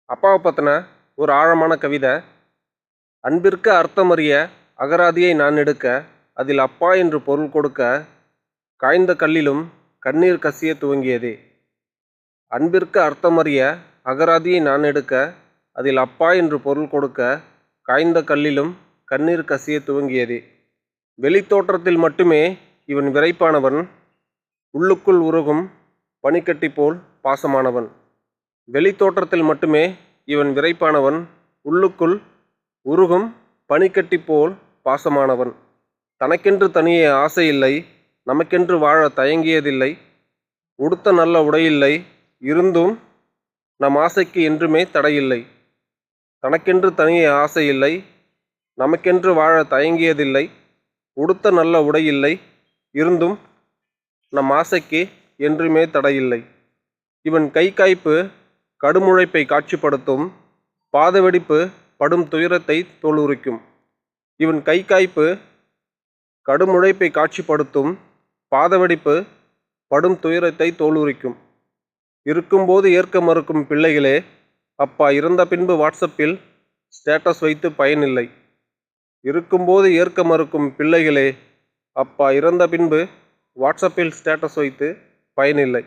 அப்பாவை பற்றின ஒரு ஆழமான கவிதை. அன்பிற்கு அர்த்தமறிய அகராதியை நான் எடுக்க, அதில் அப்பா என்று பொருள் கொடுக்க, காய்ந்த கல்லிலும் கண்ணீர் கசிய துவங்கியதே. அன்பிற்கு அர்த்தமறிய அகராதியை நான் எடுக்க, அதில் அப்பா என்று பொருள் கொடுக்க, காய்ந்த கல்லிலும் கண்ணீர் கசிய துவங்கியதே. வெளித்தோற்றத்தில் மட்டுமே இவன் விரைப்பானவன், உள்ளுக்குள் உருகும் பனிக்கட்டி போல் பாசமானவன். வெளித்தோற்றத்தில் மட்டுமே இவன் விரைப்பானவன், உள்ளுக்குள் உருகும் பனிக்கட்டி போல் பாசமானவன். தனக்கென்று தனியே ஆசையில்லை, நமக்கென்று வாழ தயங்கியதில்லை. உடுத்த நல்ல உடையில்லை, இருந்தும் நம் ஆசைக்கு என்றுமே தடையில்லை. தனக்கென்று தனியே ஆசையில்லை, நமக்கென்று வாழ தயங்கியதில்லை. உடுத்த நல்ல உடையில்லை, இருந்தும் நம் ஆசைக்கு என்றுமே தடையில்லை. இவன் கை காய்ப்பு கடுமுழைப்பை காட்சிப்படுத்தும், பாதவெடிப்பு படும் துயரத்தை தோலுரிக்கும். இவன் கை காய்ப்பு கடுமுழைப்பை காட்சிப்படுத்தும், பாதவெடிப்பு படும் துயரத்தை தோலுரிக்கும். இருக்கும்போது ஏற்க மறுக்கும் பிள்ளைகளே, அப்பா இறந்த பின்பு வாட்ஸ்அப்பில் ஸ்டேட்டஸ் வைத்து பயனில்லை. இருக்கும்போது ஏற்க மறுக்கும் பிள்ளைகளே, அப்பா இறந்த பின்பு வாட்ஸ்அப்பில் ஸ்டேட்டஸ் வைத்து பயனில்லை.